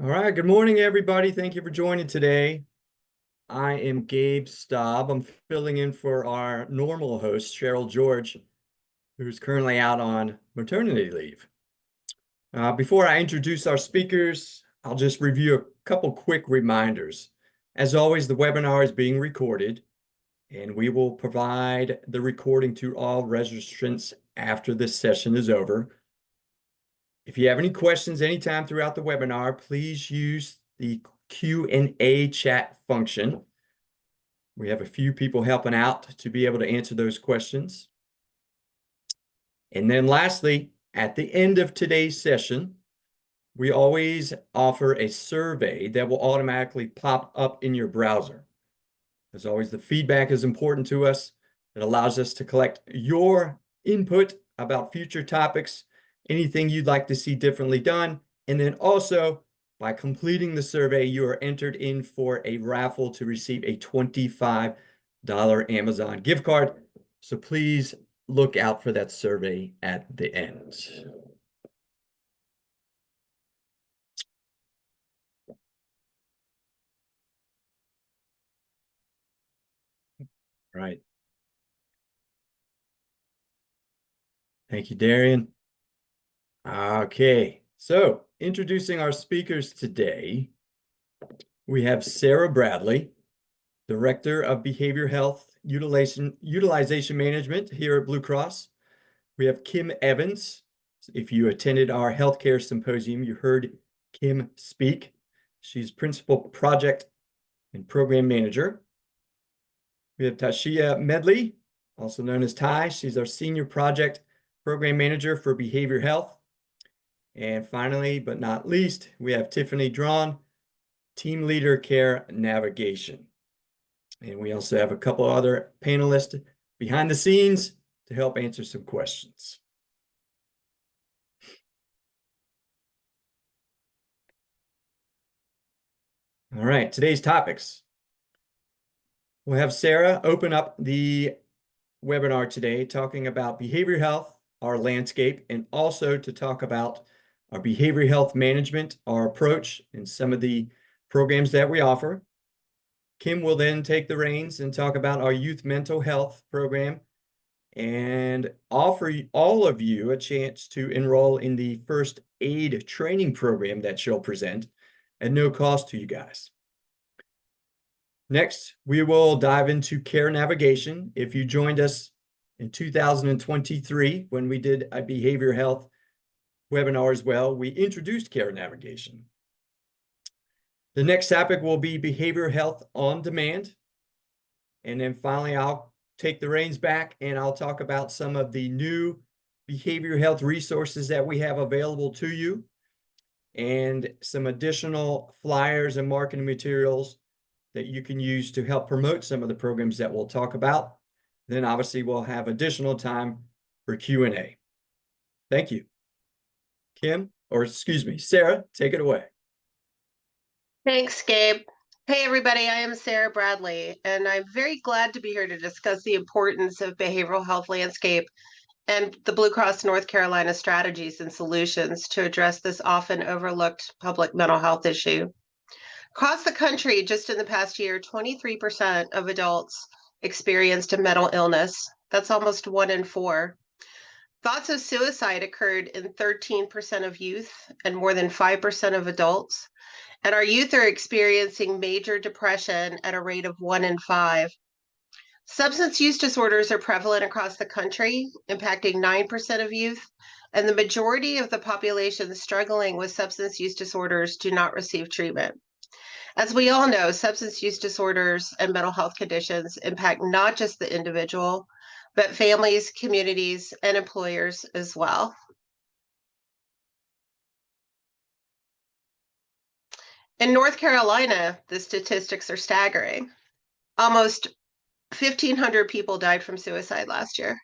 All right, good morning, everybody. Thank you for joining today. I am Gabe Staub. I'm filling in for our normal host, Cheryl George, who's currently out on maternity leave. Before I introduce our speakers, I'll just review a couple quick reminders. As always, the webinar is being recorded, and we will provide the recording to all registrants after this session is over. If you have any questions anytime throughout the webinar, please use the Q&A chat function. We have a few people helping out to be able to answer those questions. And then lastly, at the end of today's session, we always offer a survey that will automatically pop up in your browser. As always, the feedback is important to us. It allows us to collect your input about future topics, anything you'd like to see differently done. And then also, by completing the survey, you are entered in for a raffle to receive a $25 Amazon gift card. So please look out for that survey at the end. Right. Thank you, Darian. Okay, so introducing our speakers today, we have Sarah Bradley, Director of Behavior Health Utilization Management here at Blue Cross. We have Kim Evans. If you attended our healthcare symposium, you heard Kim speak. She's Principal Project and Program Manager. We have Tashia Medley, also known as Ty. She's our Senior Project Program Manager for Behavior Health. And finally, but not least, we have Tiffany Drawn, Team Leader Care Navigation. And we also have a couple other panelists behind the scenes to help answer some questions. All right, today's topics. We'll have Sarah open up the webinar today talking about behavior health, our landscape, and also to talk about our behavior health management, our approach, and some of the programs that we offer. Kim will then take the reins and talk about our youth mental health program and offer all of you a chance to enroll in the first aid training program that she'll present at no cost to you guys. Next, we will dive into care navigation. If you joined us in 2023 when we did a behavior health webinar as well, we introduced care navigation. The next topic will be behavior health on demand. And then finally, I'll take the reins back and I'll talk about some of the new behavior health resources that we have available to you and some additional flyers and marketing materials that you can use to help promote some of the programs that we'll talk about. Then obviously we'll have additional time for Q&A. Thank you. Kim, or excuse me, Sarah, take it away. Thanks, Gabe. Hey, everybody, I am Sarah Bradley, and I'm very glad to be here to discuss the importance of behavioral health landscape and the Blue Cross North Carolina strategies and solutions to address this often overlooked public mental health issue. Across the country, just in the past year, 23% of adults experienced a mental illness. That's almost 1 in 4. Thoughts of suicide occurred in 13% of youth and more than 5% of adults. And our youth are experiencing major depression at a rate of 1 in 5. Substance use disorders are prevalent across the country, impacting 9% of youth, and the majority of the population struggling with substance use disorders do not receive treatment. As we all know, substance use disorders and mental health conditions impact not just the individual, but families, communities, and employers as well. In North Carolina, the statistics are staggering. Almost 1,500 people died from suicide last year.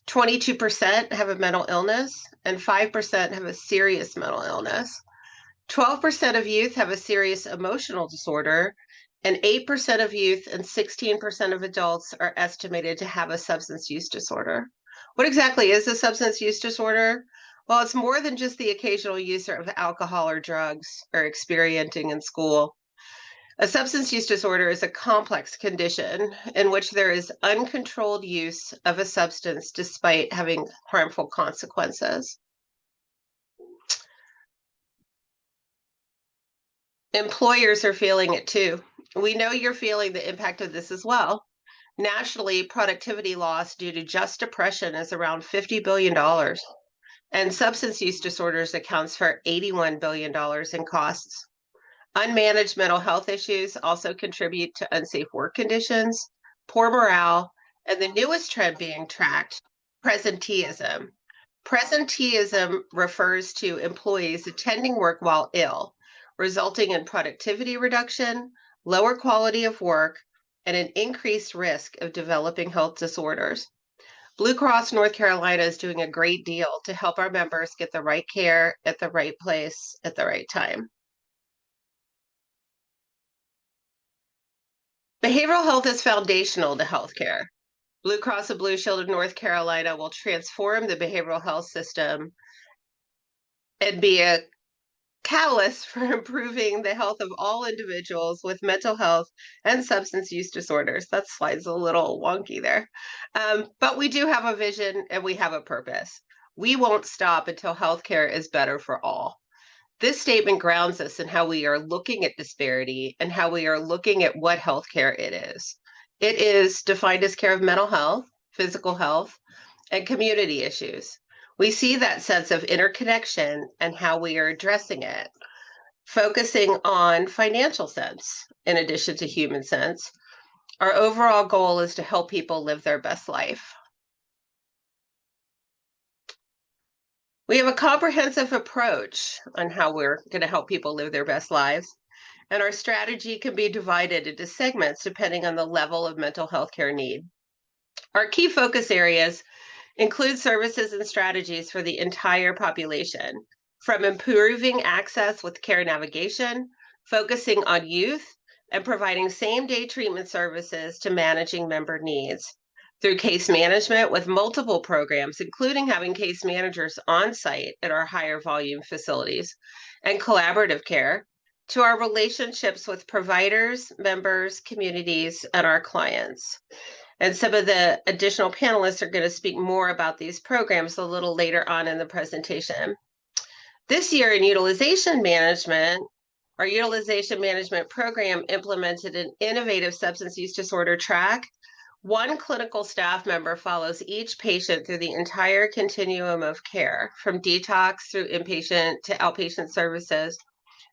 22% have a mental illness, and 5% have a serious mental illness. 12% of youth have a serious emotional disorder, and 8% of youth and 16% of adults are estimated to have a substance use disorder. What exactly is a substance use disorder? Well, it's more than just the occasional user of alcohol or drugs or experiencing in school. A substance use disorder is a complex condition in which there is uncontrolled use of a substance despite having harmful consequences. Employers are feeling it too. We know you're feeling the impact of this as well. Nationally, productivity loss due to just depression is around $50 billion, and substance use disorders accounts for $81 billion in costs. Unmanaged mental health issues also contribute to unsafe work conditions, poor morale, and the newest trend being tracked, presenteeism. Presenteeism refers to employees attending work while ill, resulting in productivity reduction, lower quality of work, and an increased risk of developing health disorders. Blue Cross North Carolina is doing a great deal to help our members get the right care at the right place at the right time. Behavioral health is foundational to healthcare. Blue Cross and Blue Shield of North Carolina will transform the behavioral health system and be a catalyst for improving the health of all individuals with mental health and substance use disorders. That slide's a little wonky there. But we do have a vision and we have a purpose. We won't stop until healthcare is better for all. This statement grounds us in how we are looking at disparity and how we are looking at what healthcare it is. It is defined as care of mental health, physical health, and community issues. We see that sense of interconnection and how we are addressing it, focusing on financial sense in addition to human sense. Our overall goal is to help people live their best life. We have a comprehensive approach on how we're going to help people live their best lives, and our strategy can be divided into segments depending on the level of mental health care need. Our key focus areas include services and strategies for the entire population, from improving access with care navigation, focusing on youth, and providing same-day treatment services to managing member needs, through case management with multiple programs, including having case managers on site at our higher volume facilities, and collaborative care, to our relationships with providers, members, communities, and our clients. And some of the additional panelists are going to speak more about these programs a little later on in the presentation. This year in utilization management, our utilization management program implemented an innovative substance use disorder track. One clinical staff member follows each patient through the entire continuum of care, from detox through inpatient to outpatient services,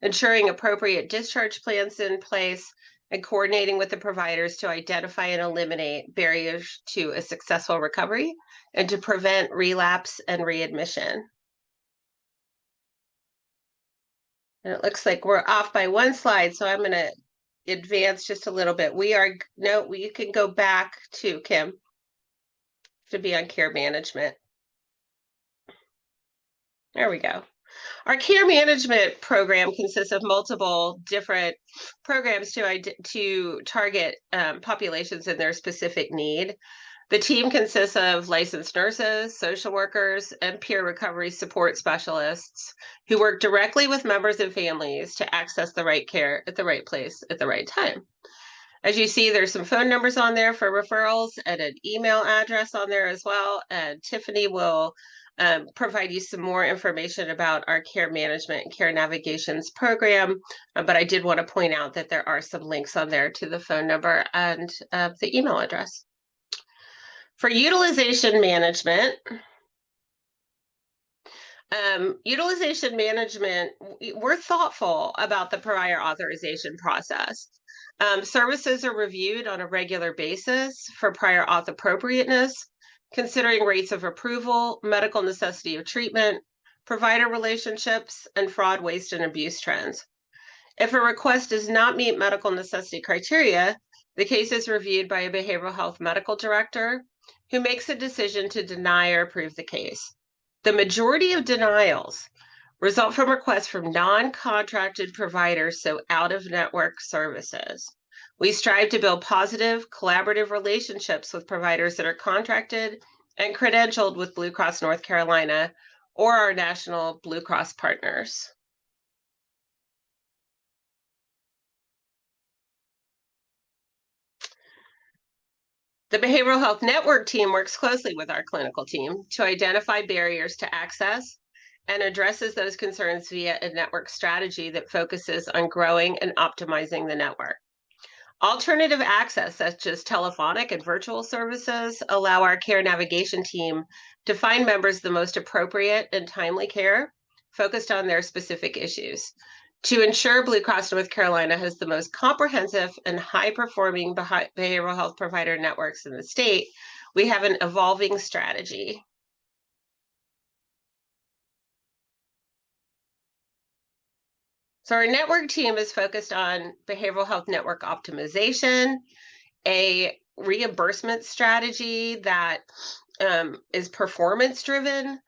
ensuring appropriate discharge plans in place, and coordinating with the providers to identify and eliminate barriers to a successful recovery and to prevent relapse and readmission. And it looks like we're off by one slide, so I'm going to advance just a little bit. You can go back to Kim to be on care management. There we go. Our care management program consists of multiple different programs to target populations in their specific need. The team consists of licensed nurses, social workers, and peer recovery support specialists who work directly with members and families to access the right care at the right place at the right time. As you see, there's some phone numbers on there for referrals and an email address on there as well. And Tiffany will provide you some more information about our care management and care navigations program. But I did want to point out that there are some links on there to the phone number and the email address. For utilization management, we're thoughtful about the prior authorization process. Services are reviewed on a regular basis for prior auth appropriateness, considering rates of approval, medical necessity of treatment, provider relationships, and fraud, waste, and abuse trends. If a request does not meet medical necessity criteria, the case is reviewed by a behavioral health medical director who makes a decision to deny or approve the case. The majority of denials result from requests from non-contracted providers, so out-of-network services. We strive to build positive, collaborative relationships with providers that are contracted and credentialed with Blue Cross North Carolina, or our national Blue Cross partners. The Behavioral Health Network team works closely with our clinical team to identify barriers to access and addresses those concerns via a network strategy that focuses on growing and optimizing the network. Alternative access, such as telephonic and virtual services, allow our care navigation team to find members the most appropriate and timely care focused on their specific issues. To ensure Blue Cross North Carolina has the most comprehensive and high-performing behavioral health provider networks in the state, we have an evolving strategy. So our network team is focused on behavioral health network optimization, a reimbursement strategy that is performance driven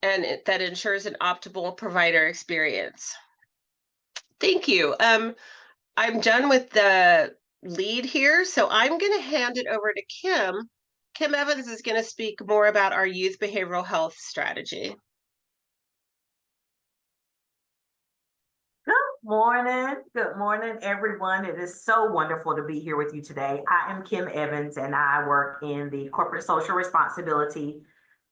and that ensures an optimal provider experience. Thank you. I'm done with the lead here, so I'm going to hand it over to Kim. Kim Evans is going to speak more about our youth behavioral health strategy. Good morning, everyone. It is so wonderful to be here with you today. I am Kim Evans, and I work in the corporate social responsibility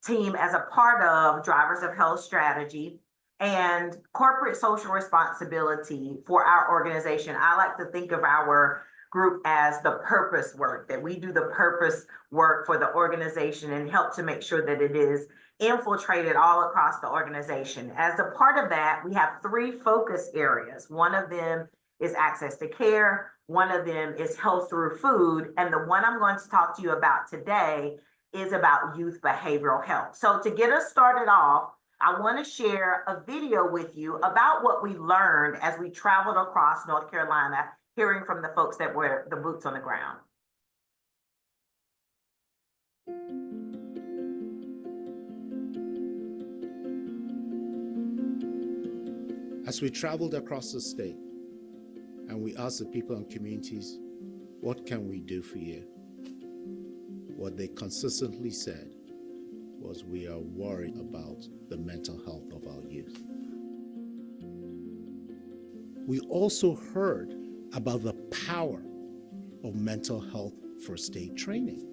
team as a part of Drivers of Health Strategy and corporate social responsibility for our organization. I like to think of our group as the purpose work, that we do the purpose work for the organization and help to make sure that it is infiltrated all across the organization. As a part of that, we have 3 focus areas. One of them is access to care, one of them is health through food, and the one I'm going to talk to you about today is about youth behavioral health. So to get us started off, I want to share a video with you about what we learned as we traveled across North Carolina, hearing from the folks that were the boots on the ground. As we traveled across the state and we asked the people and communities, what can we do for you? What they consistently said was, we are worried about the mental health of our youth. We also heard about the power of mental health first aid training.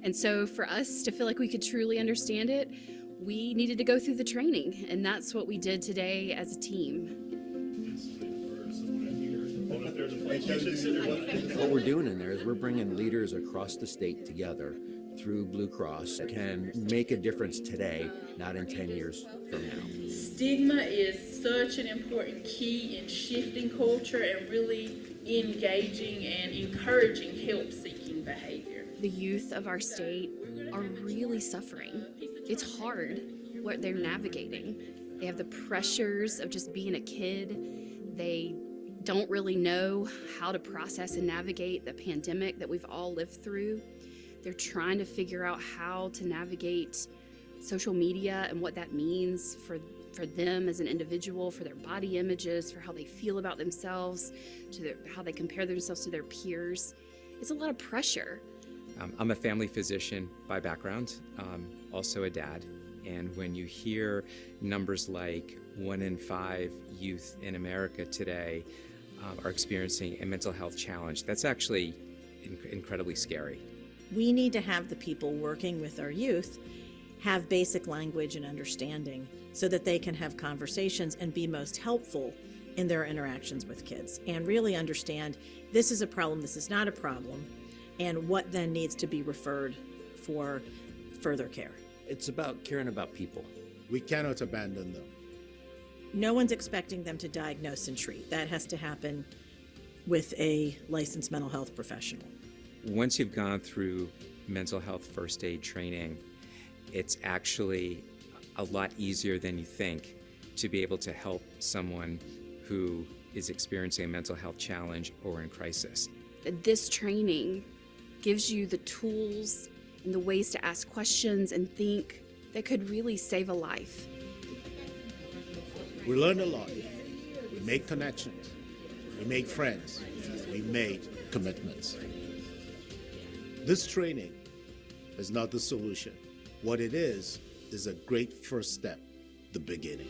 And so for us to feel like we could truly understand it, we needed to go through the training, and that's what we did today as a team. What we're doing in there is we're bringing leaders across the state together through Blue Cross that can make a difference today, not in 10 years from now. Stigma is such an important key in shifting culture and really engaging and encouraging help-seeking behavior. The youth of our state are really suffering. It's hard what they're navigating. They have the pressures of just being a kid. They don't really know how to process and navigate the pandemic that we've all lived through. They're trying to figure out how to navigate social media and what that means for them as an individual, for their body images, for how they feel about themselves, how they compare themselves to their peers. It's a lot of pressure. I'm a family physician by background, also a dad. And when you hear numbers like 1 in 5 youth in America today are experiencing a mental health challenge, that's actually incredibly scary. We need to have the people working with our youth have basic language and understanding so that they can have conversations and be most helpful in their interactions with kids and really understand this is a problem, this is not a problem, and what then needs to be referred for further care. It's about caring about people. We cannot abandon them. No one's expecting them to diagnose and treat. That has to happen with a licensed mental health professional. Once you've gone through mental health first aid training, it's actually a lot easier than you think to be able to help someone who is experiencing a mental health challenge or in crisis. This training gives you the tools and the ways to ask questions and think that could really save a life. We learned a lot. We made connections. We made friends. We made commitments. This training is not the solution. What it is is a great first step, the beginning.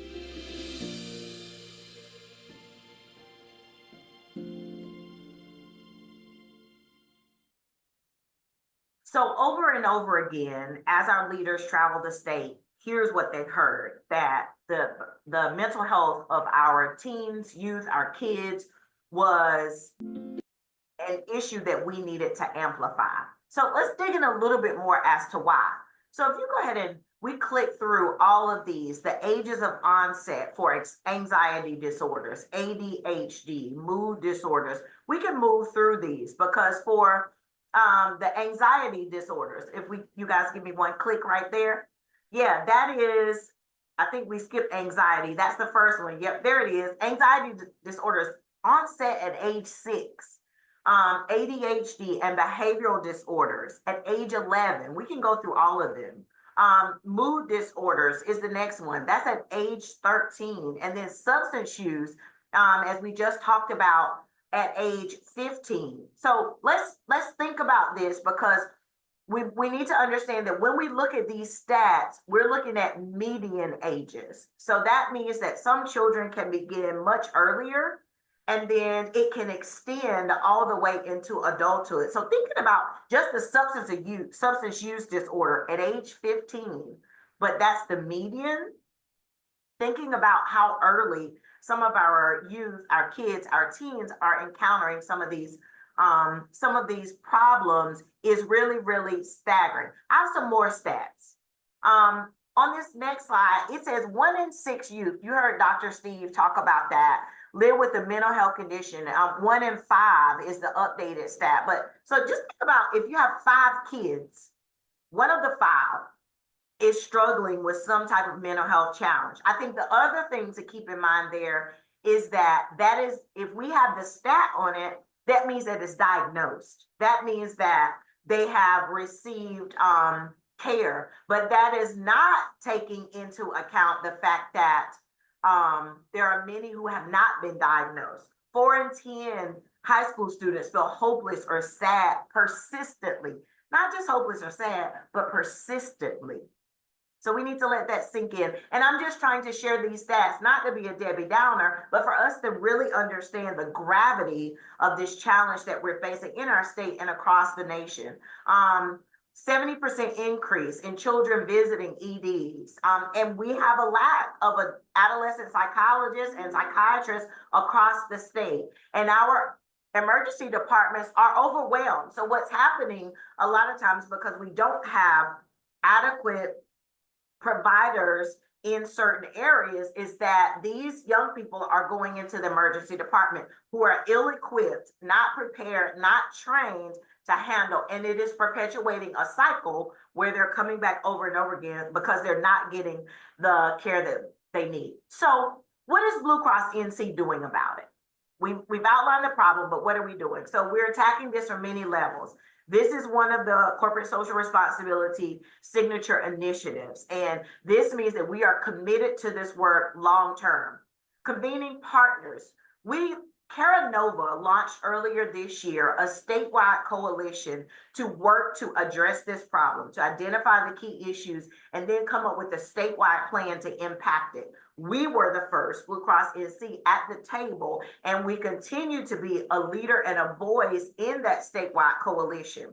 So over and over again, as our leaders travel the state, here's what they heard, that the mental health of our teens, youth, our kids was an issue that we needed to amplify. So let's dig in a little bit more as to why. So if you go ahead and we click through all of these, the ages of onset for anxiety disorders, ADHD, mood disorders, we can move through these because for the anxiety disorders, if you guys give me one click right there. Yeah, that is, I think we skipped anxiety. That's the first one. Yep, there it is. Anxiety disorders onset at age 6. ADHD and behavioral disorders at age 11. We can go through all of them. Mood disorders is the next one. That's at age 13. And then substance use, as we just talked about, at age 15. So let's think about this because we need to understand that when we look at these stats, we're looking at median ages. So that means that some children can begin much earlier and then it can extend all the way into adulthood. So thinking about just the substance use disorder at age 15, but that's the median, thinking about how early some of our youth, our kids, our teens are encountering some of these problems is really, really staggering. I have some more stats. On this next slide, it says 1 in 6 youth, you heard Dr. Steve talk about that, live with a mental health condition. 1 in 5 is the updated stat. But so just think about if you have 5 kids, one of the 5 is struggling with some type of mental health challenge. I think the other thing to keep in mind there is that is, if we have the stat on it, that means that it's diagnosed. That means that they have received care, but that is not taking into account the fact that there are many who have not been diagnosed. 4 in 10 high school students feel hopeless or sad persistently, not just hopeless or sad, but persistently. So we need to let that sink in. And I'm just trying to share these stats, not to be a Debbie Downer, but for us to really understand the gravity of this challenge that we're facing in our state and across the nation. 70% increase in children visiting EDs. And we have a lack of an adolescent psychologist and psychiatrists across the state. And our emergency departments are overwhelmed. So what's happening a lot of times, because we don't have adequate providers in certain areas, is that these young people are going into the emergency department who are ill-equipped, not prepared, not trained to handle, and it is perpetuating a cycle where they're coming back over and over again because they're not getting the care that they need. So what is Blue Cross NC doing about it? We've outlined the problem, but what are we doing? So we're attacking this from many levels. This is one of the corporate social responsibility signature initiatives. And this means that we are committed to this work long-term. Convening partners. Cara Nova launched earlier this year a statewide coalition to work to address this problem, to identify the key issues, and then come up with a statewide plan to impact it. We were the first, Blue Cross NC, at the table, and we continue to be a leader and a voice in that statewide coalition.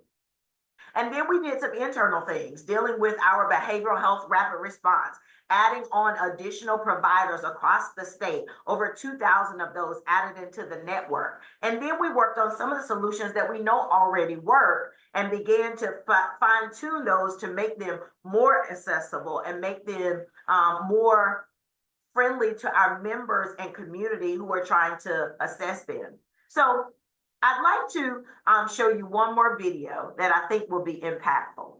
And then we did some internal things, dealing with our behavioral health rapid response, adding on additional providers across the state, over 2,000 of those added into the network. And then we worked on some of the solutions that we know already work and began to fine tune those to make them more accessible and make them more friendly to our members and community who are trying to assess them. So I'd like to show you one more video that I think will be impactful.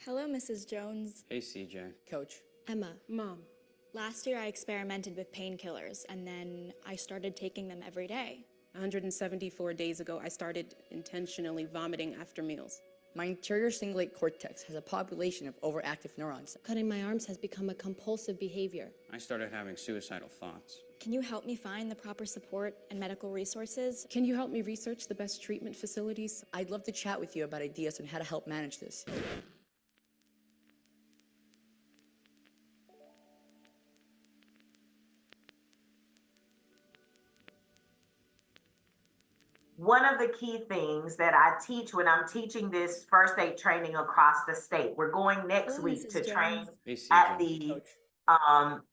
Hello, Mrs. Jones. Hey, CJ. Coach. Emma. Mom. Last year, I experimented with painkillers, and then I started taking them every day. 174 days ago, I started intentionally vomiting after meals. My anterior cingulate cortex has a population of overactive neurons. Cutting my arms has become a compulsive behavior. I started having suicidal thoughts. Can you help me find the proper support and medical resources? Can you help me research the best treatment facilities? I'd love to chat with you about ideas on how to help manage this. one of the key things that I teach when I'm teaching this first aid training across the state, we're going next Hello, week Mrs. to Jones. train Hey,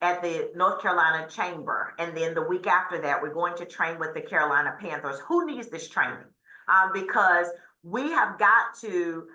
at the North Carolina Chamber. And then the week after that, we're going to train with the Carolina Panthers. Who needs this training? Because we have got to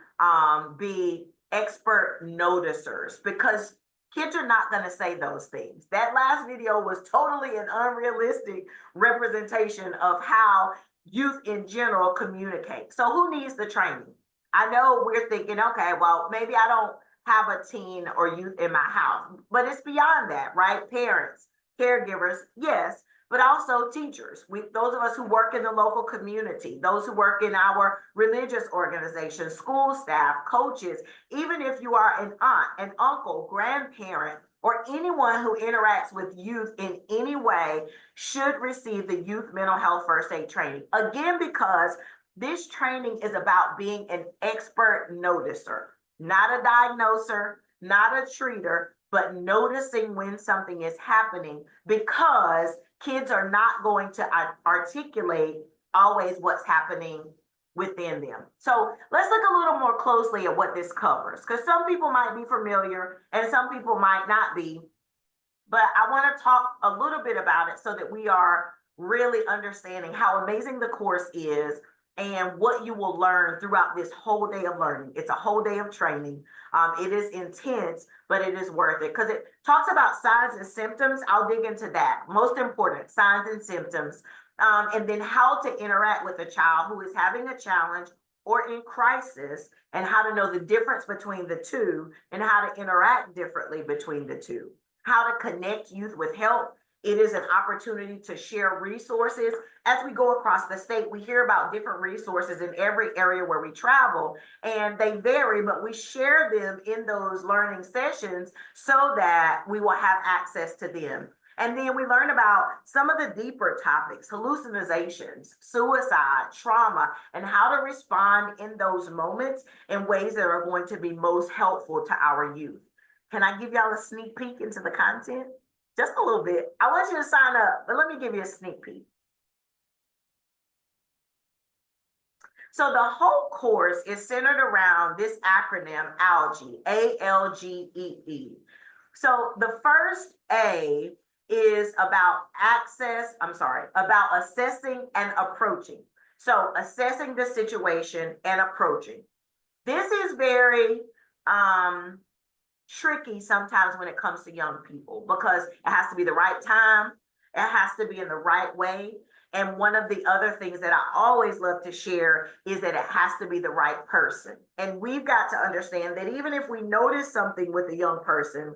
be expert noticers, because kids are not going to say those things. That last video was totally an unrealistic representation of how youth in general communicate. So who needs the training? I know we're thinking, okay, well, maybe I don't have a teen or youth in my house, but it's beyond that, right? Parents, caregivers, yes, but also teachers. Those of us who work in the local community, those who work in our religious organizations, school staff, coaches, even if you are an aunt, an uncle, grandparent, or anyone who interacts with youth in any way should receive the youth mental health first aid training. Again, because this training is about being an expert noticer, not a diagnoser, not a treater, but noticing when something is happening, because kids are not going to articulate always what's happening within them. So let's look a little more closely at what this covers, because some people might be familiar and some people might not be, but I want to talk a little bit about it so that we are really understanding how amazing the course is and what you will learn throughout this whole day of learning. It's a whole day of training. It is intense, but it is worth it, because it talks about signs and symptoms. I'll dig into that. Most important, signs and symptoms. And then how to interact with a child who is having a challenge or in crisis, and how to know the difference between the two and how to interact differently between the two. How to connect youth with help. It is an opportunity to share resources. As we go across the state, we hear about different resources in every area where we travel, and they vary, but we share them in those learning sessions so that we will have access to them. And then we learn about some of the deeper topics, hallucinations, suicide, trauma, and how to respond in those moments in ways that are going to be most helpful to our youth. Can I give y'all a sneak peek into the content? Just a little bit. I want you to sign up, but let me give you a sneak peek. So the whole course is centered around this acronym, ALGEE, A-L-G-E-E. So the first A is about about assessing and approaching. So assessing the situation and approaching. This is very tricky sometimes when it comes to young people, because it has to be the right time, it has to be in the right way. And one of the other things that I always love to share is that it has to be the right person. And we've got to understand that even if we notice something with a young person,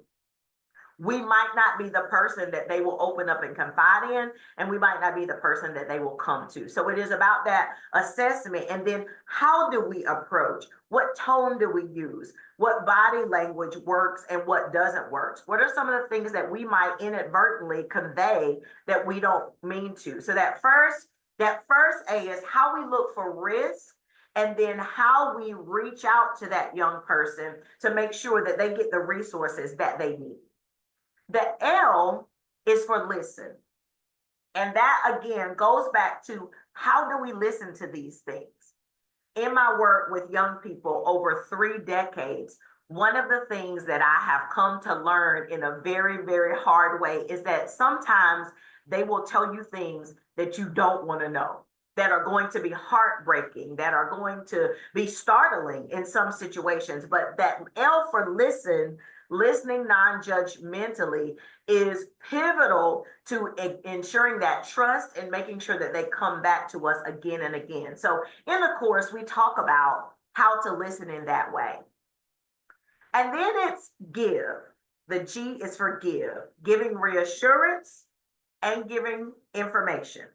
we might not be the person that they will open up and confide in, and we might not be the person that they will come to. So it is about that assessment. And then how do we approach? What tone do we use? What body language works and what doesn't work? What are some of the things that we might inadvertently convey that we don't mean to? So that first A is how we look for risk, and then how we reach out to that young person to make sure that they get the resources that they need. The L is for listen. And that again goes back to how do we listen to these things? In my work with young people over 3 decades, one of the things that I have come to learn in a very, very hard way is that sometimes they will tell you things that you don't want to know, that are going to be heartbreaking, that are going to be startling in some situations. But that L for listen, listening non-judgmentally, is pivotal to ensuring that trust and making sure that they come back to us again and again. So in the course, we talk about how to listen in that way. And then it's give. The G is for give, giving reassurance and giving information.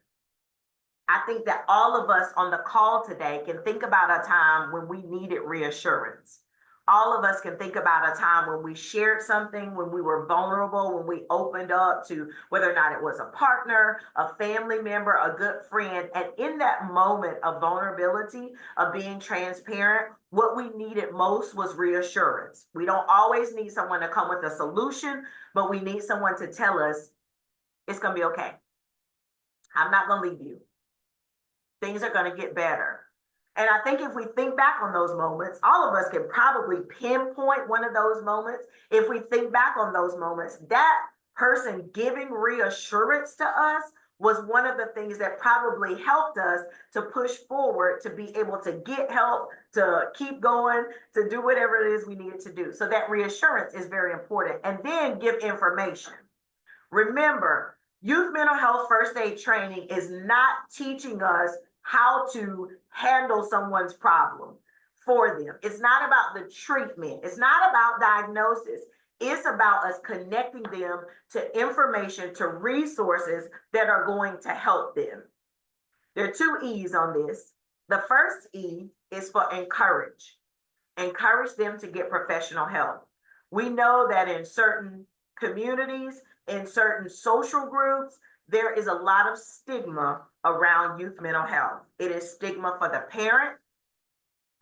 I think that all of us on the call today can think about a time when we needed reassurance. All of us can think about a time when we shared something, when we were vulnerable, when we opened up to whether or not it was a partner, a family member, a good friend. And in that moment of vulnerability, of being transparent, what we needed most was reassurance. We don't always need someone to come with a solution, but we need someone to tell us it's going to be okay. I'm not going to leave you. things are going to get better. And I think if we think back on those moments, all of us can probably pinpoint one of those moments. If we think back on those moments, that person giving reassurance to us was one of the things that probably helped us to push forward, to be able to get help, to keep going, to do whatever it is we needed to do. So that reassurance is very important. And then give information. Remember, youth mental health first aid training is not teaching us how to handle someone's problem for them. It's not about the treatment. It's not about diagnosis. It's about us connecting them to information, to resources that are going to help them. There are 2 E's on this. The first E is for encourage. Encourage them to get professional help. We know that in certain communities, in certain social groups, there is a lot of stigma around youth mental health. It is stigma for the parent,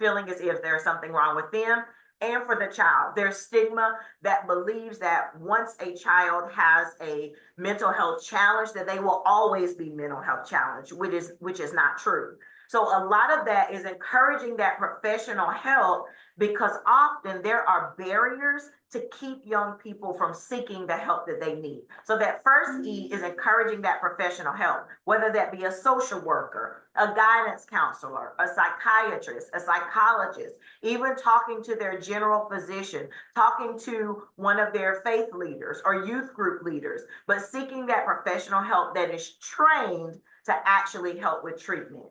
feeling as if there's something wrong with them, and for the child. There's stigma that believes that once a child has a mental health challenge, that they will always be mental health challenged, which is not true. So a lot of that is encouraging that professional help, because often there are barriers to keep young people from seeking the help that they need. So that first E is encouraging that professional help, whether that be a social worker, a guidance counselor, a psychiatrist, a psychologist, even talking to their general physician, talking to one of their faith leaders or youth group leaders, but seeking that professional help that is trained to actually help with treatment.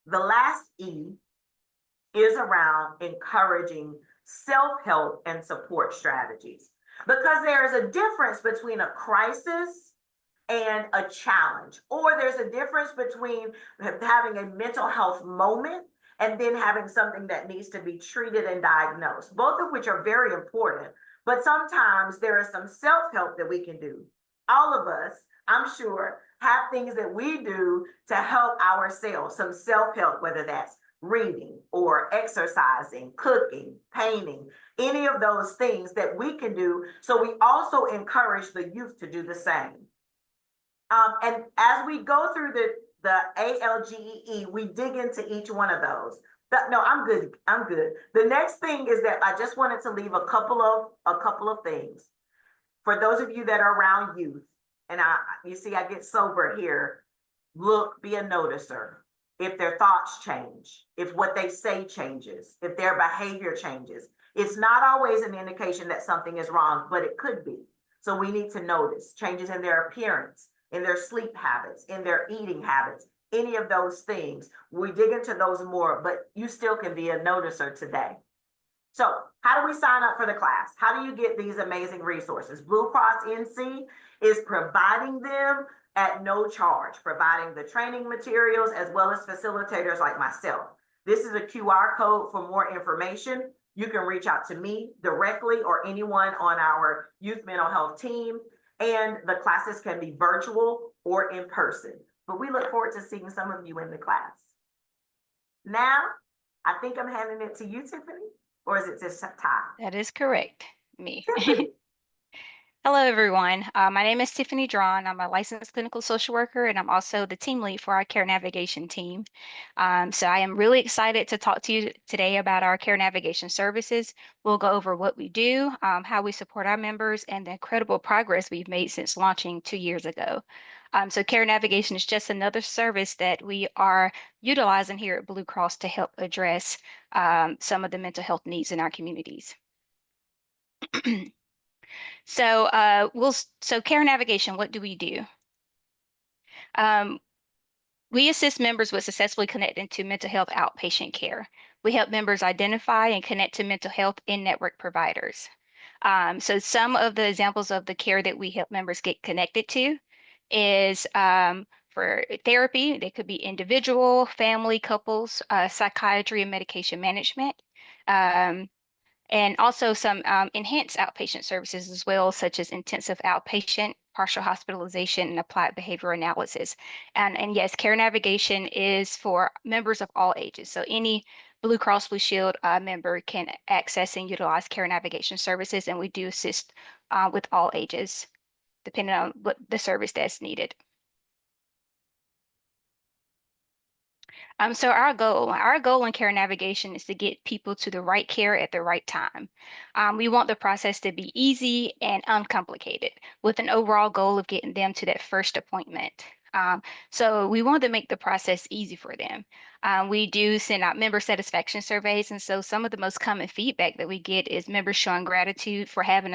The last E is around encouraging self-help and support strategies, because there is a difference between a crisis and a challenge, or there's a difference between having a mental health moment and then having something that needs to be treated and diagnosed, both of which are very important. But sometimes there is some self-help that we can do. All of us, I'm sure, have things that we do to help ourselves, some self-help, whether that's reading or exercising, cooking, painting, any of those things that we can do. So we also encourage the youth to do the same. And as we go through the ALGEE, we dig into each one of those. No, I'm good. I'm good. The next thing is that I just wanted to leave a couple of things for those of you that are around youth. And you see, I get sober here. Look, be a noticer. If their thoughts change, if what they say changes, if their behavior changes, it's not always an indication that something is wrong, but it could be. So we need to notice changes in their appearance, in their sleep habits, in their eating habits, any of those things. We dig into those more, but you still can be a noticer today. So how do we sign up for the class? How do you get these amazing resources? Blue Cross NC is providing them at no charge, providing the training materials as well as facilitators like myself. This is a QR code for more information. You can reach out to me directly or anyone on our youth mental health team, and the classes can be virtual or in person. But we look forward to seeing some of you in the class. Now, I think I'm handing it to you, Tiffany, or is it just Ty? That is correct, me. Tiffany. Hello, everyone. My name is Tiffany Drawn. I'm a licensed clinical social worker, and I'm also the team lead for our care navigation team. So I am really excited to talk to you today about our care navigation services. We'll go over what we do, how we support our members, and the incredible progress we've made since launching 2 years ago. So care navigation is just another service that we are utilizing here at Blue Cross to help address some of the mental health needs in our communities. So care navigation, what do we do? We assist members with successfully connecting to mental health outpatient care. We help members identify and connect to mental health in-network providers. So some of the examples of the care that we help members get connected to is for therapy. They could be individual, family, couples, psychiatry, and medication management. And also some enhanced outpatient services as well, such as intensive outpatient, partial hospitalization, and applied behavior analysis. And yes, care navigation is for members of all ages. So any Blue Cross Blue Shield member can access and utilize care navigation services, and we do assist with all ages, depending on what the service that's needed. So our goal in care navigation is to get people to the right care at the right time. We want the process to be easy and uncomplicated, with an overall goal of getting them to that first appointment. So we want to make the process easy for them. We do send out member satisfaction surveys, and so some of the most common feedback that we get is members showing gratitude for having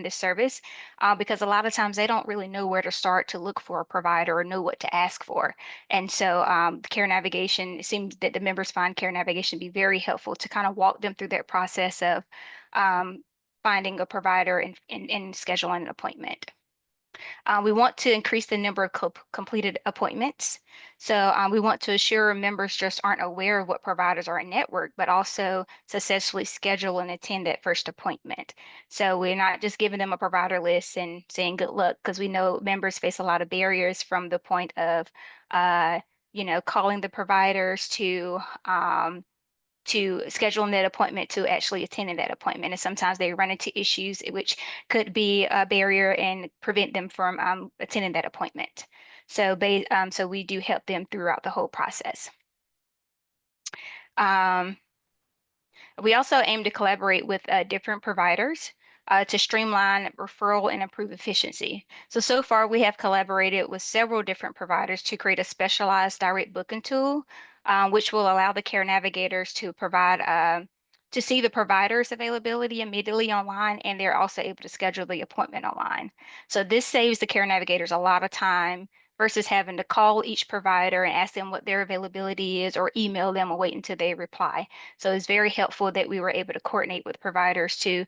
this service, because a lot of times they don't really know where to start to look for a provider or know what to ask for. And so care navigation, it seems that the members find care navigation to be very helpful to kind of walk them through that process of finding a provider and scheduling an appointment. We want to increase the number of completed appointments. So we want to assure members just aren't aware of what providers are in network, but also successfully schedule and attend that first appointment. So we're not just giving them a provider list and saying good luck, because we know members face a lot of barriers from the point of, calling the providers to scheduling that appointment to actually attending that appointment. And sometimes they run into issues which could be a barrier and prevent them from attending that appointment. So we do help them throughout the whole process. We also aim to collaborate with different providers to streamline referral and improve efficiency. So far we have collaborated with several different providers to create a specialized direct booking tool, which will allow the care navigators to to see the provider's availability immediately online, and they're also able to schedule the appointment online. So this saves the care navigators a lot of time versus having to call each provider and ask them what their availability is, or email them and wait until they reply. So it's very helpful that we were able to coordinate with providers to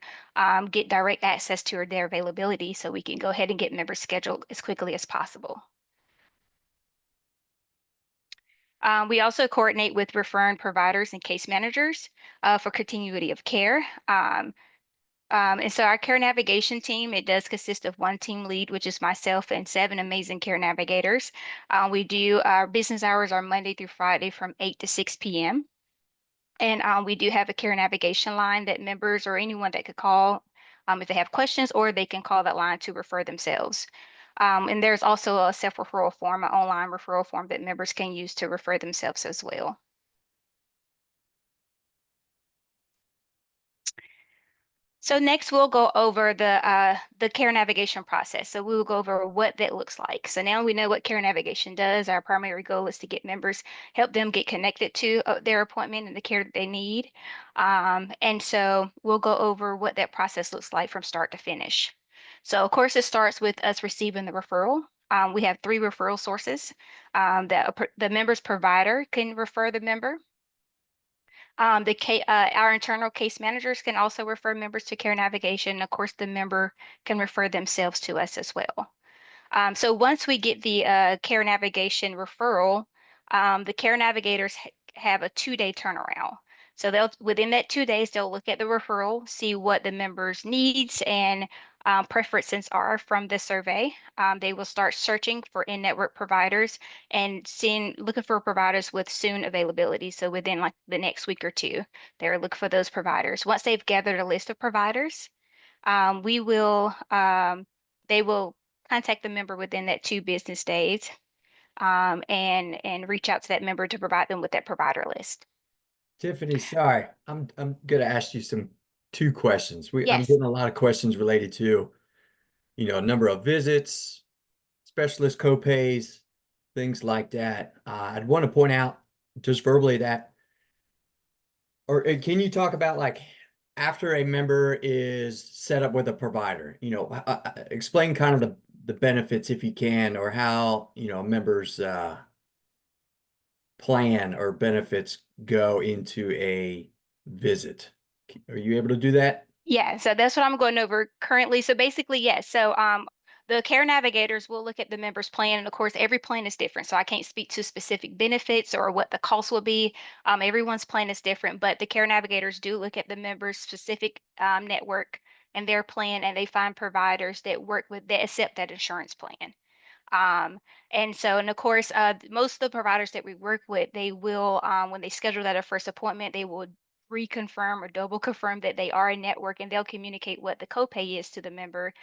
get direct access to their availability, so we can go ahead and get members scheduled as quickly as possible. We also coordinate with referring providers and case managers for continuity of care. And so our care navigation team, it does consist of one team lead, which is myself, and 7 amazing care navigators. Our business hours are Monday through Friday from 8 to 6 p.m. And we do have a care navigation line that members or anyone that could call if they have questions, or they can call that line to refer themselves. And there's also a self-referral form, an online referral form that members can use to refer themselves as well. So next we'll go over the care navigation process. So we will go over what that looks like. So now we know what care navigation does. Our primary goal is to get members, help them get connected to their appointment and the care that they need. And so we'll go over what that process looks like from start to finish. So of course it starts with us receiving the referral. We have 3 referral sources that the member's provider can refer the member. Our internal case managers can also refer members to care navigation. Of course, the member can refer themselves to us as well. So once we get the care navigation referral, the care navigators have a 2-day turnaround. So within that 2 days, they'll look at the referral, see what the member's needs and preferences are from the survey. They will start searching for in-network providers and looking for providers with soon availability. So within like the next week or 2, they're looking for those providers. Once they've gathered a list of providers, they will contact the member within that 2 business days, and reach out to that member to provide them with that provider list. Tiffany, sorry, I'm gonna ask you 2 questions. I'm Yes. getting a lot of questions related to, number of visits, specialist copays, things like that. I'd want to point out just verbally that, or can you talk about, like, after a member is set up with a provider, explain kind of the benefits, if you can, or how, members plan or benefits go into a visit. Are you able to do that? Yeah, so that's what I'm going over currently. So basically, yes. So the care navigators will look at the member's plan, and of course, every plan is different. So I can't speak to specific benefits or what the cost will be. Everyone's plan is different, but the care navigators do look at the member's specific network and their plan, and they find providers that accept that insurance plan. And of course, most of the providers that we work with, they will, when they schedule that first appointment, they will reconfirm or double confirm that they are a network, and they'll communicate what the copay is to the member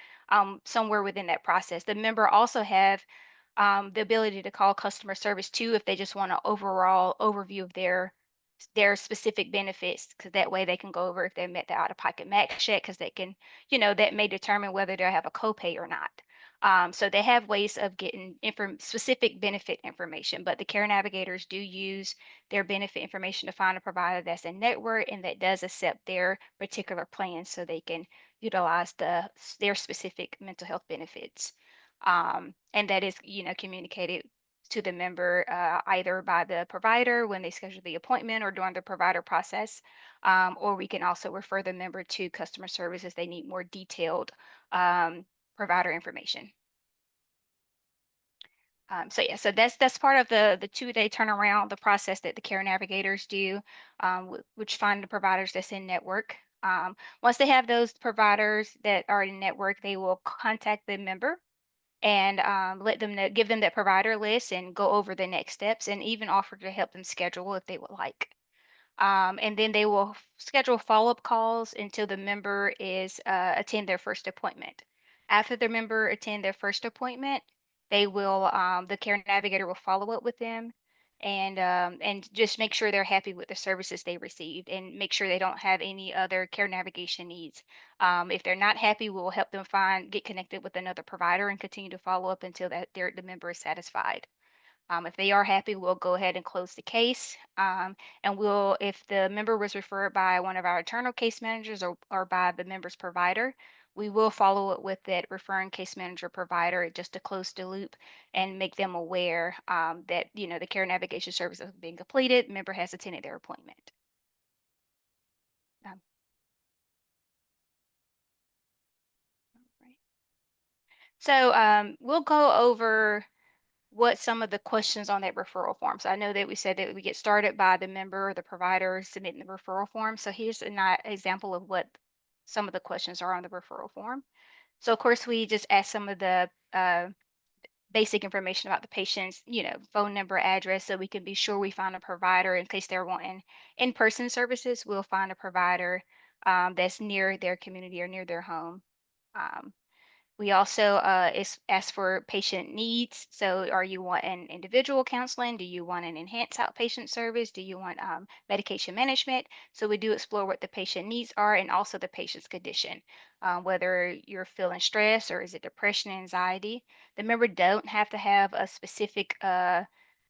somewhere within that process. The member also have The ability to call customer service too if they just want an overall overview of their specific benefits, because that way they can go over if they met the out-of-pocket max yet, because they can, that may determine whether they'll have a copay or not. So they have ways of getting specific benefit information, but the care navigators do use their benefit information to find a provider that's in network and that does accept their particular plan so they can utilize their specific mental health benefits. And that is, communicated to the member either by the provider when they schedule the appointment or during the provider process, or we can also refer the member to customer service if they need more detailed provider information. So yeah, so that's part of the 2-day turnaround, the process that the care navigators do, which find the providers that's in network. Once they have those providers that are in network, they will contact the member and let them know, give them that provider list and go over the next steps and even offer to help them schedule if they would like. And then they will schedule follow-up calls until the member is attend their first appointment. After the member attend their first appointment, they will the care navigator will follow up with them and just make sure they're happy with the services they received and make sure they don't have any other care navigation needs. If they're not happy, we'll help them get connected with another provider and continue to follow up until the member is satisfied. If they are happy, we'll go ahead and close the case. And if the member was referred by one of our internal case managers or by the member's provider, we will follow up with that referring case manager provider just to close the loop and make them aware that, the care navigation service has been completed, member has attended their appointment. Um, right. So we'll go over what some of the questions on that referral form. So I know that we said that we get started by the member or the provider submitting the referral form. So here's an example of what some of the questions are on the referral form. So of course we just ask some of the basic information about the patient's, phone number, address, so we can be sure we find a provider in case they're wanting in-person services. We'll find a provider that's near their community or near their home. We also ask for patient needs. So are you wanting individual counseling? Do you want an enhanced outpatient service? Do you want medication management? So we do explore what the patient needs are and also the patient's condition, whether you're feeling stress or is it depression, anxiety. The member don't have to have a specific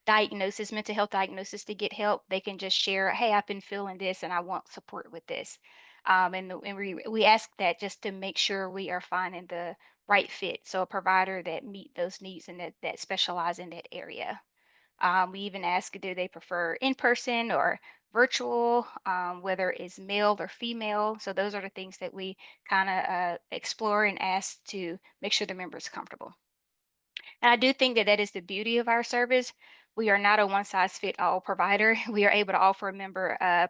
diagnosis, mental health diagnosis to get help. They can just share, hey, I've been feeling this and I want support with this. And we ask that just to make sure we are finding the right fit. So a provider that meet those needs and that specialize in that area. We even ask, do they prefer in-person or virtual, whether it's male or female. So those are the things that we kind of explore and ask to make sure the member is comfortable. And I do think that is the beauty of our service. We are not a one-size-fit-all provider. We are able to offer a member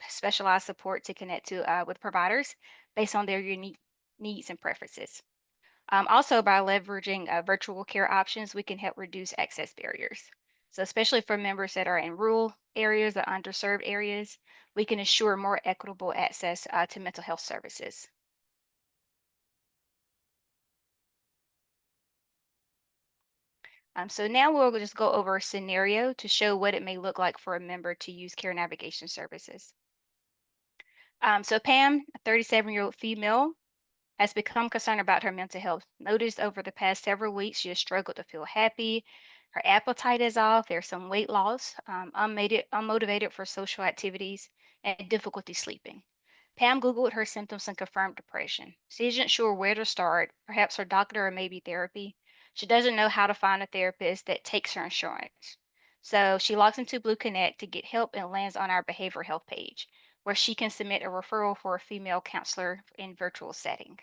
specialized support to connect with providers based on their unique needs and preferences. Also, by leveraging virtual care options, we can help reduce access barriers. So, especially for members that are in rural areas or underserved areas, we can ensure more equitable access to mental health services. So now we'll just go over a scenario to show what it may look like for a member to use care navigation services. So Pam, a 37-year-old female, has become concerned about her mental health. Noticed over the past several weeks, she has struggled to feel happy. Her appetite is off. There's some weight loss, unmotivated for social activities, and difficulty sleeping. Pam Googled her symptoms and confirmed depression. She isn't sure where to start, perhaps her doctor or maybe therapy. She doesn't know how to find a therapist that takes her insurance. So she logs into Blue Connect to get help and lands on our behavioral health page, where she can submit a referral for a female counselor in virtual setting.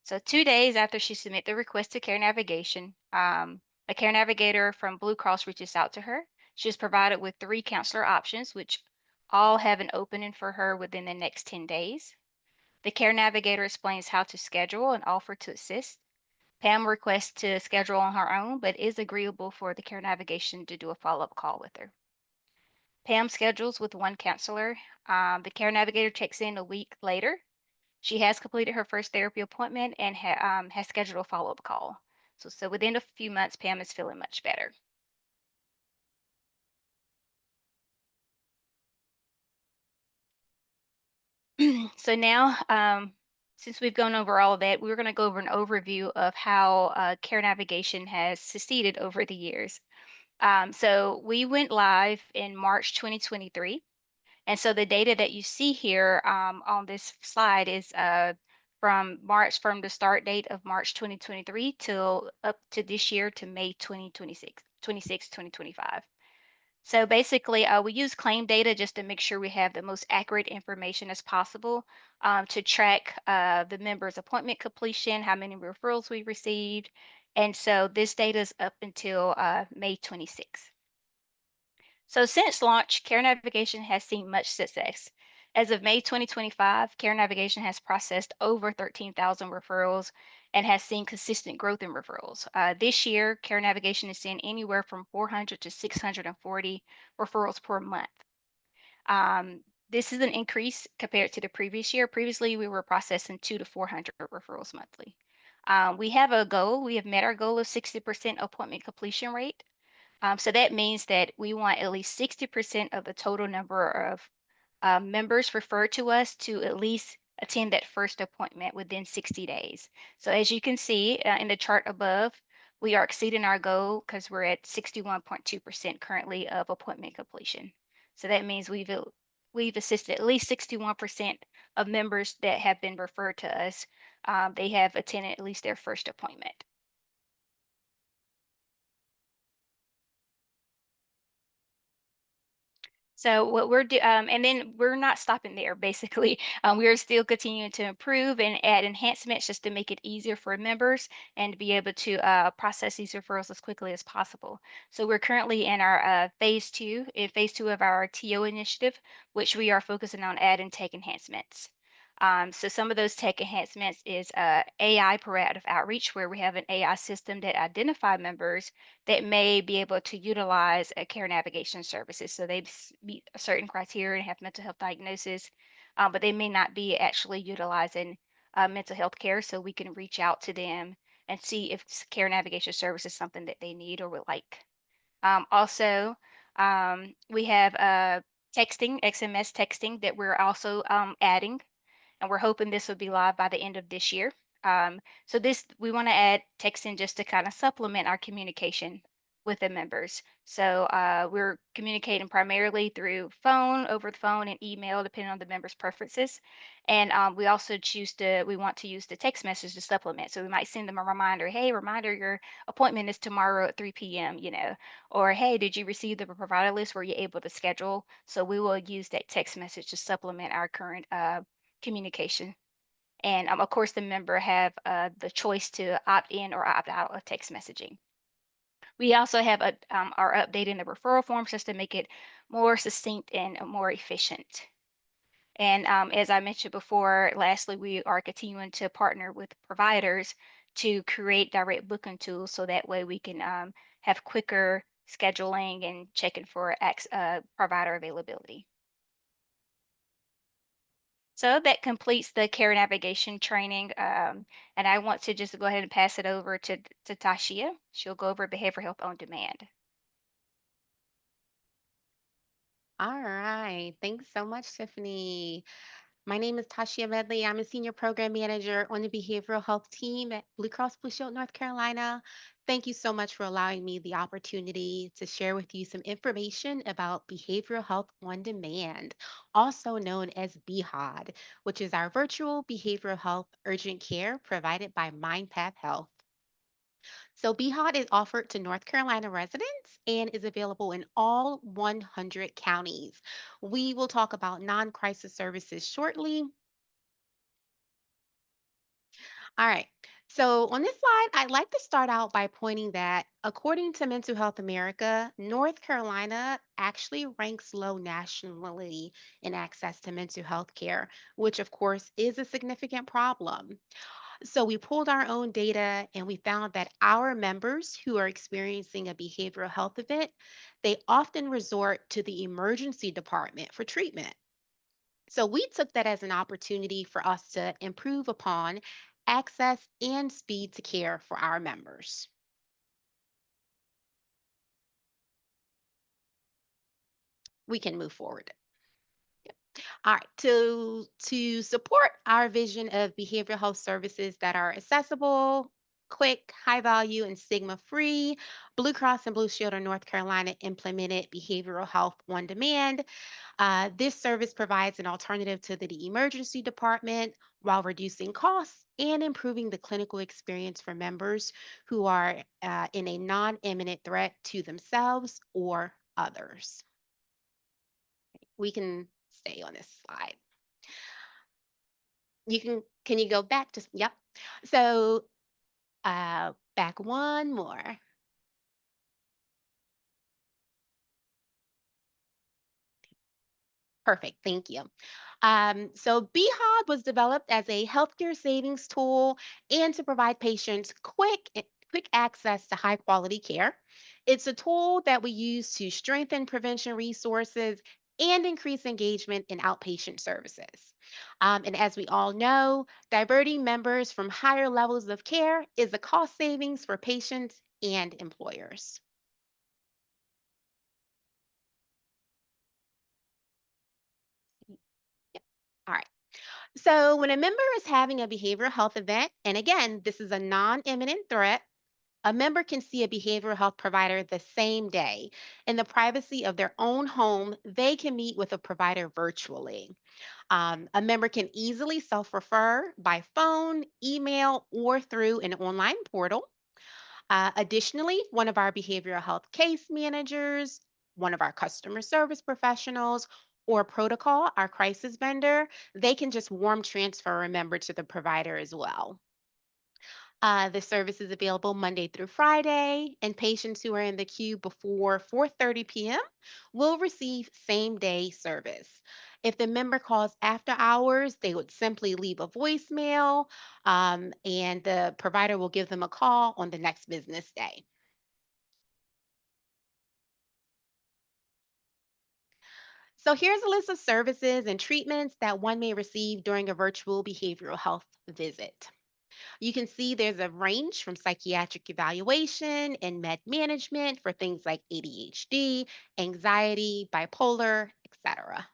So 2 days after she submit the request to care navigation, a care navigator from Blue Cross reaches out to her. She is provided with 3 counselor options, which all have an opening for her within the next 10 days. The care navigator explains how to schedule and offer to assist. Pam requests to schedule on her own, but is agreeable for the care navigation to do a follow-up call with her. Pam schedules with 1 counselor. The care navigator checks in a week later. She has completed her first therapy appointment and has scheduled a follow-up call. So within a few months, Pam is feeling much better. So now, since we've gone over all of that, we're going to go over an overview of how care navigation has succeeded over the years. So we went live in March 2023. And so the data that you see here on this slide is from the start date of March 2023 till up to this year to May 2026, 2025. So basically, we use claim data just to make sure we have the most accurate information as possible to track the members' appointment completion, how many referrals we received. And so this data is up until May 26th. So since launch, Care Navigation has seen much success. As of May 2025, Care Navigation has processed over 13,000 referrals and has seen consistent growth in referrals. This year, Care Navigation is seeing anywhere from 400 to 640 referrals per month. This is an increase compared to the previous year. Previously, we were processing 200 to 400 referrals monthly. We have a goal. We have met our goal of 60% appointment completion rate. So that means that we want at least 60% of the total number of members referred to us to at least attend that first appointment within 60 days. So as you can see in the chart above, we are exceeding our goal because we're at 61.2% currently of appointment completion. So that means we've assisted at least 61% of members that have been referred to us. They have attended at least their first appointment. So what and then we're not stopping there. Basically, we are still continuing to improve and add enhancements just to make it easier for members and to be able to process these referrals as quickly as possible. So we're currently in our phase two of our TO initiative, which we are focusing on adding tech enhancements. So some of those tech enhancements is AI proactive outreach, where we have an AI system that identify members that may be able to utilize a care navigation services. So they meet a certain criteria and have mental health diagnosis, but they may not be actually utilizing mental health care. So we can reach out to them and see if care navigation service is something that they need or would like. Also, we have texting, XMS texting that we're also adding, and we're hoping this will be live by the end of this year. So we want to add texting just to kind of supplement our communication with the members. So we're communicating primarily through over the phone, and email, depending on the member's preferences. And we also we want to use the text message to supplement. So we might send them a reminder, hey, reminder, your appointment is tomorrow at 3 p.m., or hey, did you receive the provider list? Were you able to schedule? So we will use that text message to supplement our current communication. And of course, the member have the choice to opt in or opt out of text messaging. We also have our updating the referral forms just to make it more succinct and more efficient. And as I mentioned before, lastly, we are continuing to partner with providers to create direct booking tools so that way we can have quicker scheduling and checking for provider availability. So that completes the care navigation training. And I want to just go ahead and pass it over to Tashia. She'll go over behavioral health on demand. All right. Thanks so much, Tiffany. My name is Tashia Medley. I'm a senior program manager on the behavioral health team at Blue Cross Blue Shield, North Carolina. Thank you so much for allowing me the opportunity to share with you some information about behavioral health on demand, also known as BHOD, which is our virtual behavioral health urgent care provided by MindPath Health. So BHOD is offered to North Carolina residents and is available in all 100 counties. We will talk about non-crisis services shortly. All right. So on this slide, I'd like to start out by pointing that according to Mental Health America, North Carolina actually ranks low nationally in access to mental health care, which of course is a significant problem. So we pulled our own data and we found that our members who are experiencing a behavioral health event, they often resort to the emergency department for treatment. So we took that as an opportunity for us to improve upon access and speed to care for our members. We can move forward. All right, to support our vision of behavioral health services that are accessible, quick, high value, and stigma free, Blue Cross and Blue Shield of North Carolina implemented behavioral health on demand. This service provides an alternative to the emergency department while reducing costs and improving the clinical experience for members who are in a non imminent threat to themselves or others. We can stay on this slide. Can you go back to, yep. So back one more. Perfect, thank you. So BHOG was developed as a healthcare savings tool and to provide patients quick access to high quality care. It's a tool that we use to strengthen prevention resources and increase engagement in outpatient services. And as we all know, diverting members from higher levels of care is a cost savings for patients and employers. Yep. All right. So, when a member is having a behavioral health event, and again, this is a non imminent threat, a member can see a behavioral health provider the same day. In the privacy of their own home, they can meet with a provider virtually. A member can easily self refer by phone, email, or through an online portal. Additionally, one of our behavioral health case managers, one of our customer service professionals, or protocol, our crisis vendor, they can just warm transfer a member to the provider as well. The service is available Monday through Friday, and patients who are in the queue before 4:30 p.m. will receive same-day service. If the member calls after hours, they would simply leave a voicemail, and the provider will give them a call on the next business day. So here's a list of services and treatments that one may receive during a virtual behavioral health visit. You can see there's a range from psychiatric evaluation and med management for things like ADHD, anxiety, bipolar, etc.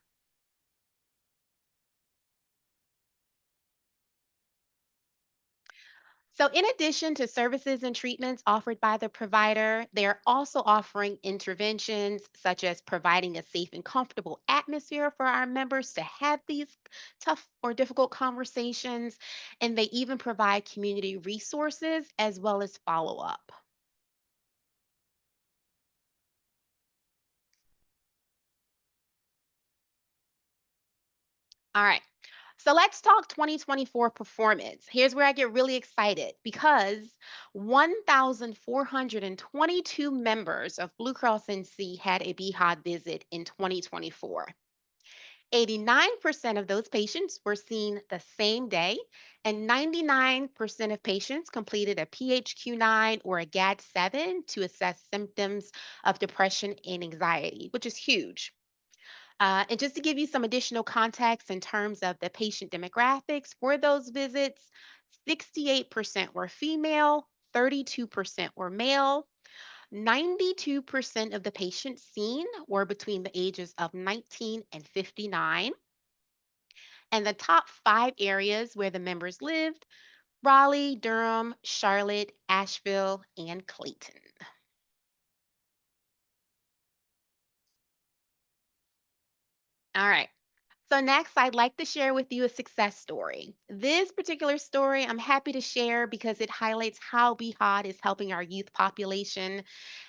So, in addition to services and treatments offered by the provider, they're also offering interventions such as providing a safe and comfortable atmosphere for our members to have these tough or difficult conversations. And they even provide community resources as well as follow up. All right. So let's talk 2024 performance. Here's where I get really excited because 1,422 members of Blue Cross NC had a BHOD visit in 2024. 89% of those patients were seen the same day, and 99% of patients completed a PHQ-9 or a GAD-7 to assess symptoms of depression and anxiety, which is huge. And just to give you some additional context in terms of the patient demographics for those visits, 68% were female, 32% were male, 92% of the patients seen were between the ages of 19 and 59. And the top five areas where the members lived: Raleigh, Durham, Charlotte, Asheville, and Clayton. All right. So, next, I'd like to share with you a success story. This particular story I'm happy to share because it highlights how BHOD is helping our youth population.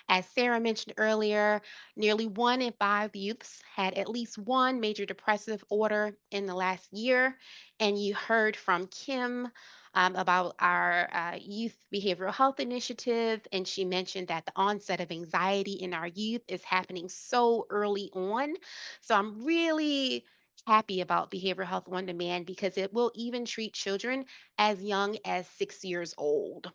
As Sarah mentioned earlier, nearly 1 in 5 youths had at least one major depressive order in the last year. And you heard from Kim about our youth behavioral health initiative, and she mentioned that the onset of anxiety in our youth is happening so early on. So I'm really happy about behavioral health on demand because it will even treat children as young as 6 years old.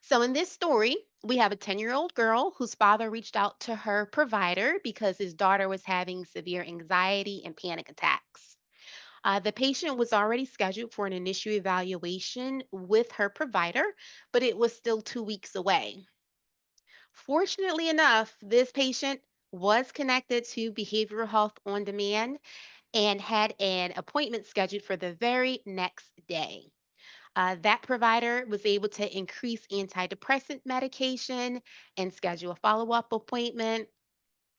So, in this story, we have a 10-year-old girl whose father reached out to her provider because his daughter was having severe anxiety and panic attacks. The patient was already scheduled for an initial evaluation with her provider, but it was still 2 weeks away. Fortunately enough, this patient was connected to Behavioral Health on Demand and had an appointment scheduled for the very next day. That provider was able to increase antidepressant medication and schedule a follow up appointment.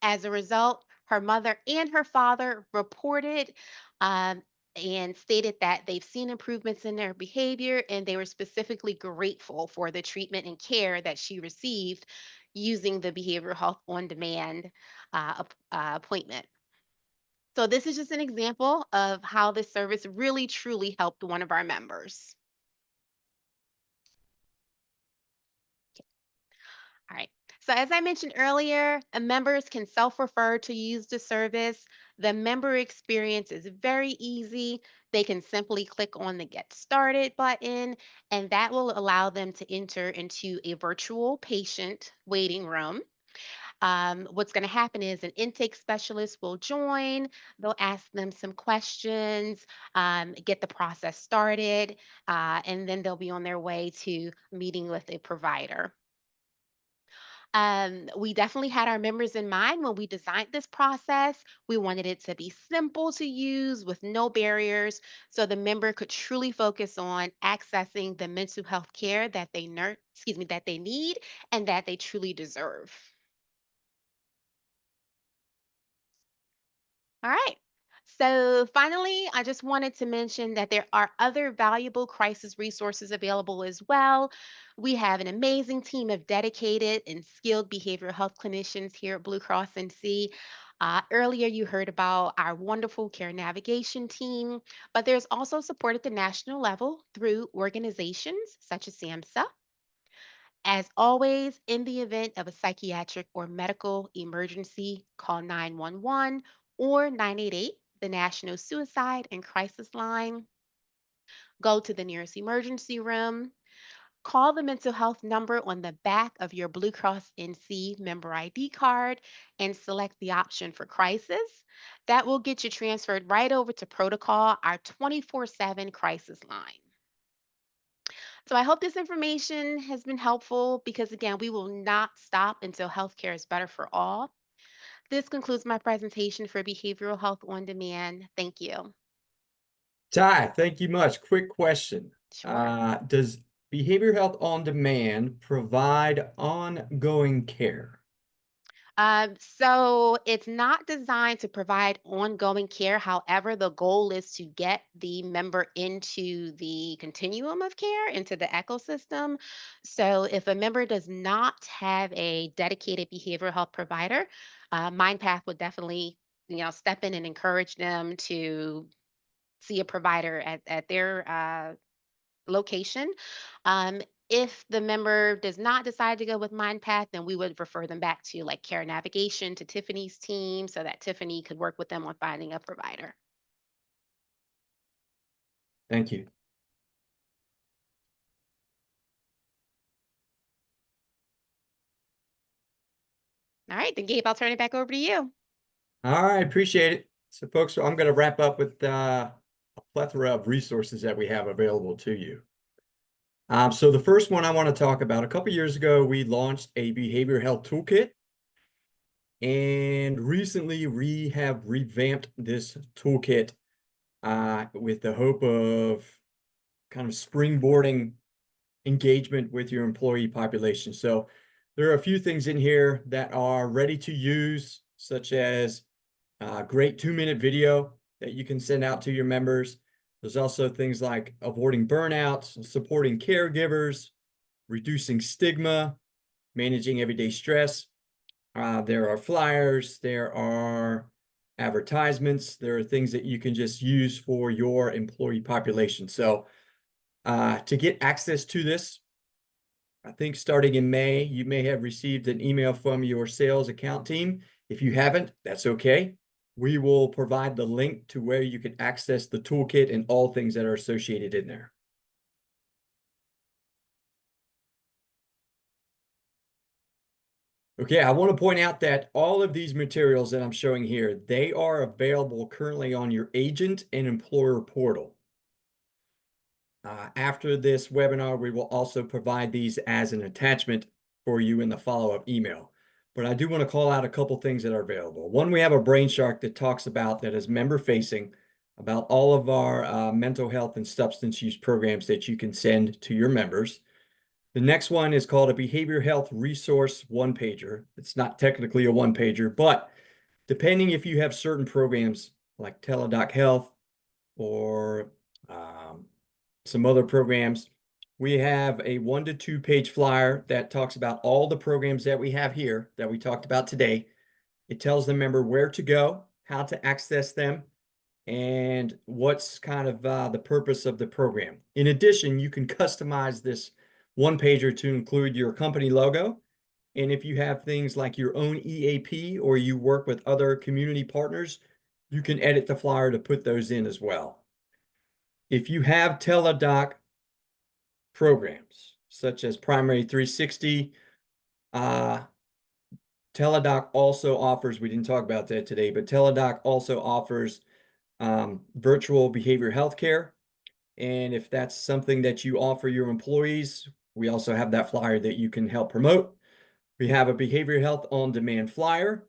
As a result, her mother and her father reported um, and stated that they've seen improvements in their behavior and they were specifically grateful for the treatment and care that she received using the Behavioral Health on Demand appointment. So, this is just an example of how this service really truly helped one of our members. All right. So, as I mentioned earlier, members can self refer to use the service. The member experience is very easy. They can simply click on the Get Started button, and that will allow them to enter into a virtual patient waiting room. What's going to happen is an intake specialist will join. They'll ask them some questions, get the process started, and then they'll be on their way to meeting with a provider. We definitely had our members in mind when we designed this process. We wanted it to be simple to use with no barriers so the member could truly focus on accessing the mental health care that that they need and that they truly deserve. All right. So finally, I just wanted to mention that there are other valuable crisis resources available as well. We have an amazing team of dedicated and skilled behavioral health clinicians here at Blue Cross NC. Earlier, you heard about our wonderful care navigation team, but there's also support at the national level through organizations such as SAMHSA. As always, in the event of a psychiatric or medical emergency, call 911 or 988, the National Suicide and Crisis Line. Go to the nearest emergency room. Call the mental health number on the back of your Blue Cross NC member ID card and select the option for crisis. That will get you transferred right over to Protocol, our 24/7 crisis line. So I hope this information has been helpful because, again, we will not stop until healthcare is better for all. This concludes my presentation for Behavioral Health on Demand. Thank you. Ty, thank you much. Quick question. Sure. Does Behavioral Health on Demand provide ongoing care? So it's not designed to provide ongoing care. However, the goal is to get the member into the continuum of care, into the ecosystem. So if a member does not have a dedicated behavioral health provider, MindPath would definitely, step in and encourage them to see a provider at their location. Um, if the member does not decide to go with MindPath, then we would refer them back to like care navigation to Tiffany's team so that Tiffany could work with them on finding a provider. Thank you. All right, then Gabe, I'll turn it back over to you. All right, appreciate it. So folks, I'm going to wrap up with a plethora of resources that we have available to you. So the first one I want to talk about, a couple years ago, we launched a behavioral health toolkit. And recently we have revamped this toolkit with the hope of kind of springboarding engagement with your employee population. So there are a few things in here that are ready to use, such as a great 2-minute video that you can send out to your members. There's also things like avoiding burnouts, supporting caregivers, reducing stigma, managing everyday stress. There are flyers, there are advertisements, there are things that you can just use for your employee population. So to get access to this, I think starting in May, you may have received an email from your sales account team. If you haven't, that's okay. We will provide the link to where you can access the toolkit and all things that are associated in there. Okay, I want to point out that all of these materials that I'm showing here, they are available currently on your agent and employer portal. After this webinar, we will also provide these as an attachment for you in the follow-up email. But I do want to call out a couple things that are available. One, we have a brain shark that talks about, that is member facing, about all of our mental health and substance use programs that you can send to your members. The next one is called a behavior health resource one-pager. It's not technically a one-pager, but depending if you have certain programs like Teladoc Health or some other programs, we have a 1 to 2 page flyer that talks about all the programs that we have here that we talked about today. It tells the member where to go, how to access them, and what's kind of the purpose of the program. In addition, you can customize this one pager to include your company logo. And if you have things like your own EAP or you work with other community partners, you can edit the flyer to put those in as well. If you have Teladoc programs, such as Primary 360, Teladoc also offers, we didn't talk about that today, but Teladoc also offers virtual behavioral health care. And if that's something that you offer your employees, we also have that flyer that you can help promote. We have a behavioral health on demand flyer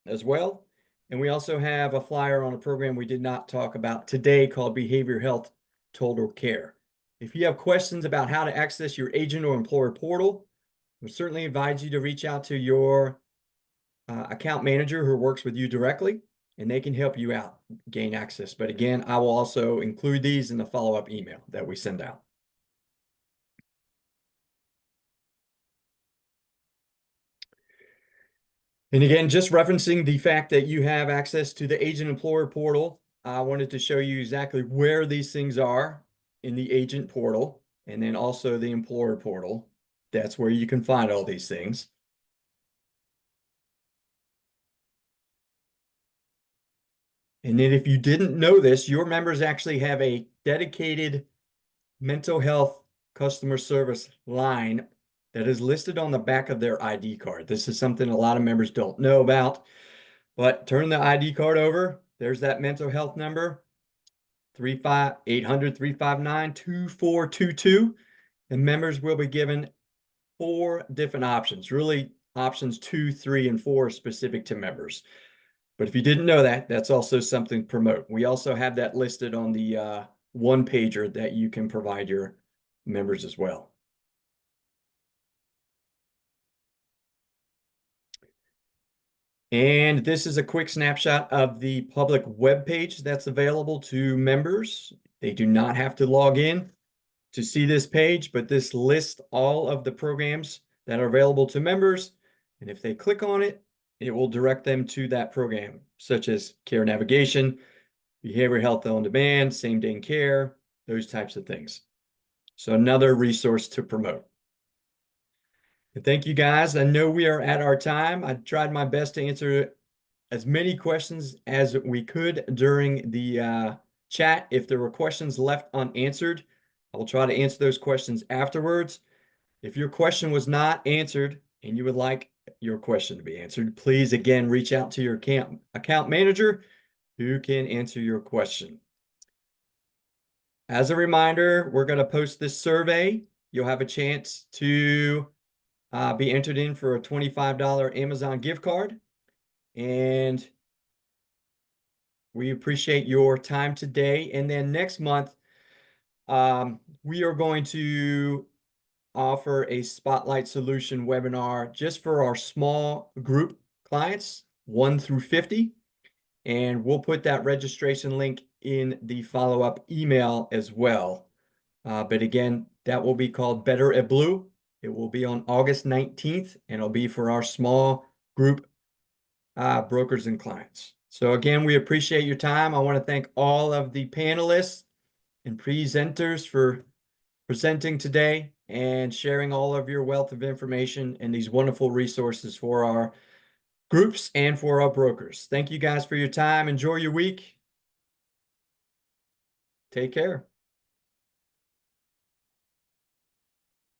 as well. And we also have a flyer on a program we did not talk about today called Behavioral Health Total Care. If you have questions about how to access your agent or employer portal, we certainly advise you to reach out to your account manager who works with you directly, and they can help you out gain access. But again, I will also include these in the follow-up email that we send out. And again, just referencing the fact that you have access to the agent employer portal, I wanted to show you exactly where these things are in the agent portal and then also the employer portal. That's where you can find all these things. And then if you didn't know this, your members actually have a dedicated mental health customer service line that is listed on the back of their ID card. This is something a lot of members don't know about, but turn the ID card over. There's that mental health number, 800-359-2422. And members will be given 4 different options, really options 2, 3, and 4 specific to members. But if you didn't know that, that's also something to promote. We also have that listed on the one pager that you can provide your members as well. And this is a quick snapshot of the public web page that's available to members. They do not have to log in to see this page, but this lists all of the programs that are available to members. And if they click on it, it will direct them to that program, such as care navigation, behavioral health on demand, same-day care, those types of things. So another resource to promote. And thank you guys. I know we are at our time. I tried my best to answer as many questions as we could during the chat. If there were questions left unanswered, I will try to answer those questions afterwards. If your question was not answered and you would like your question to be answered, please again reach out to your account manager who can answer your question. As a reminder, we're going to post this survey. You'll have a chance to be entered in for a $25 Amazon gift card. And we appreciate your time today. And then next month, we are going to offer a Spotlight Solution webinar just for our small group clients, 1 through 50. And we'll put that registration link in the follow-up email as well. But again, that will be called Better at Blue. It will be on August 19th, and it'll be for our small group brokers and clients. So again, we appreciate your time. I want to thank all of the panelists and presenters for presenting today and sharing all of your wealth of information and these wonderful resources for our groups and for our brokers. Thank you guys for your time. Enjoy your week. Take care.